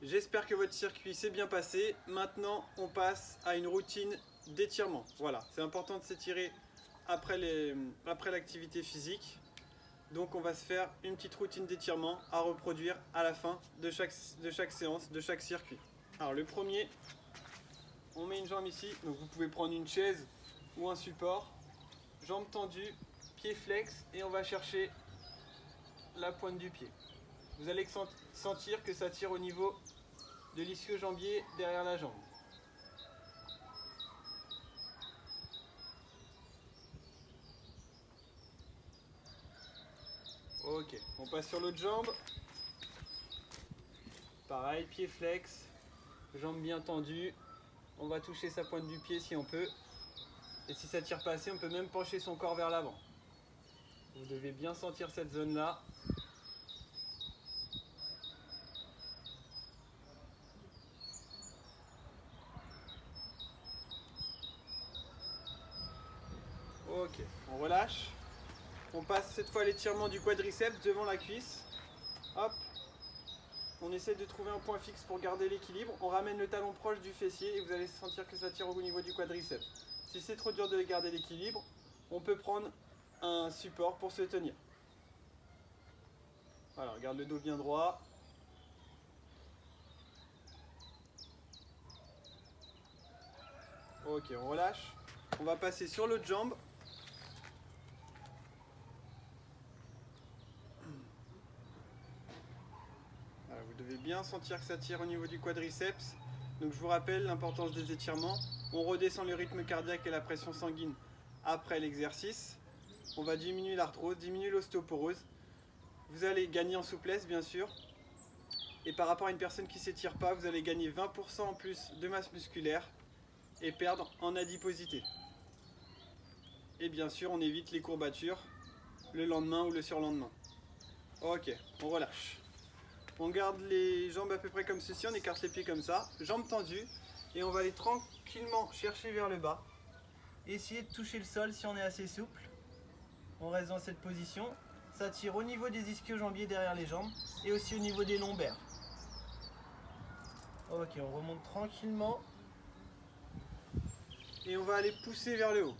J'espère que votre circuit s'est bien passé. Maintenant, on passe à une routine d'étirement. Voilà, c'est important de s'étirer après l'activité physique. Donc on va se faire une petite routine d'étirement à reproduire à la fin de chaque séance, de chaque circuit. Alors le premier, on met une jambe ici. Donc vous pouvez prendre une chaise ou un support. Jambes tendues, pied flex et on va chercher la pointe du pied. Vous allez sentir que ça tire au niveau de l'ischio-jambier derrière la jambe. Ok, on passe sur l'autre jambe. Pareil, pied flex, jambes bien tendues. On va toucher sa pointe du pied si on peut. Et si ça ne tire pas assez, on peut même pencher son corps vers l'avant. Vous devez bien sentir cette zone-là. Ok, on relâche. On passe cette fois à l'étirement du quadriceps devant la cuisse. Hop. On essaie de trouver un point fixe pour garder l'équilibre. On ramène le talon proche du fessier et vous allez sentir que ça tire au niveau du quadriceps. Si c'est trop dur de garder l'équilibre, on peut prendre un support pour se tenir. Voilà, garde le dos bien droit. Ok, on relâche. On va passer sur l'autre jambe. Voilà, vous devez bien sentir que ça tire au niveau du quadriceps. Donc je vous rappelle l'importance des étirements. On redescend le rythme cardiaque et la pression sanguine après l'exercice. On va diminuer l'arthrose, diminuer l'ostéoporose. Vous allez gagner en souplesse bien sûr. Et par rapport à une personne qui ne s'étire pas, vous allez gagner 20% en plus de masse musculaire et perdre en adiposité. Et bien sûr, on évite les courbatures le lendemain ou le surlendemain. Ok, on relâche. On garde les jambes à peu près comme ceci, on écarte les pieds comme ça, jambes tendues, et on va aller tranquillement chercher vers le bas. Essayer de toucher le sol si on est assez souple. On reste dans cette position. Ça tire au niveau des ischio-jambiers derrière les jambes et aussi au niveau des lombaires. Ok, on remonte tranquillement. Et on va aller pousser vers le haut.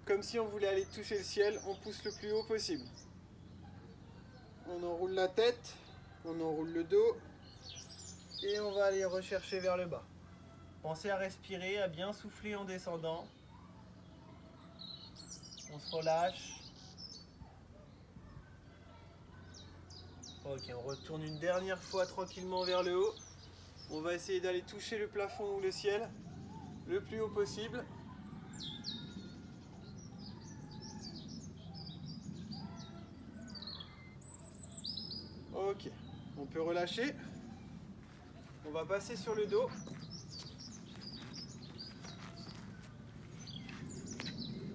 Comme si on voulait aller toucher le ciel, on pousse le plus haut possible. On enroule la tête, on enroule le dos et on va aller rechercher vers le bas. Pensez à respirer, à bien souffler en descendant. On se relâche. Ok, on retourne une dernière fois tranquillement vers le haut. On va essayer d'aller toucher le plafond ou le ciel le plus haut possible. Ok, on peut relâcher. On va passer sur le dos.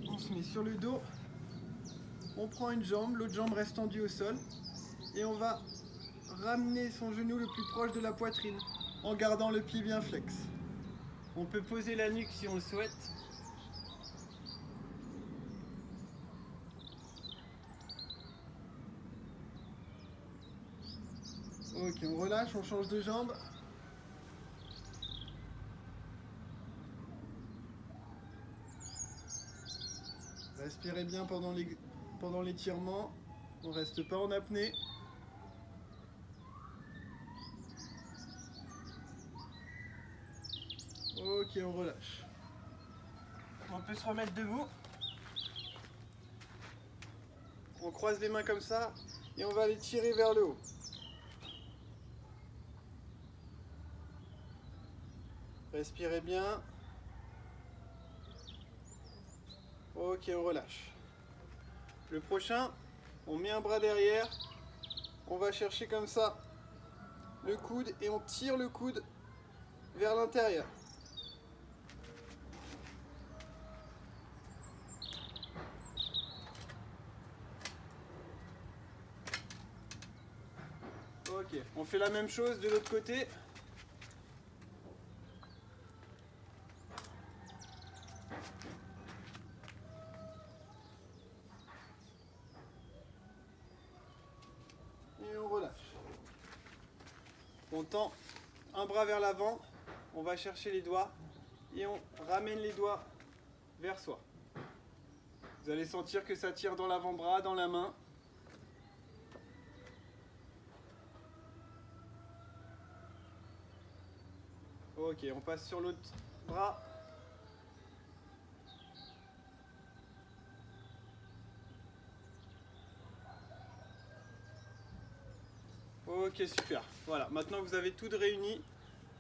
On se met sur le dos. On prend une jambe, l'autre jambe reste tendue au sol. Et on va ramener son genou le plus proche de la poitrine en gardant le pied bien flex. On peut poser la nuque si on le souhaite. Ok, on relâche, on change de jambe. Respirez bien pendant l'étirement. On ne reste pas en apnée. Ok, on relâche. On peut se remettre debout. On croise les mains comme ça et on va les tirer vers le haut. Respirez bien. Ok, on relâche. Le prochain, on met un bras derrière. On va chercher comme ça le coude et on tire le coude vers l'intérieur. Ok, on fait la même chose de l'autre côté. On tend un bras vers l'avant, on va chercher les doigts et on ramène les doigts vers soi. Vous allez sentir que ça tire dans l'avant-bras, dans la main. Ok, on passe sur l'autre bras. Ok, super. Voilà, maintenant vous avez tout de réuni,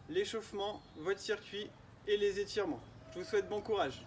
l'échauffement, votre circuit et les étirements. Je vous souhaite bon courage.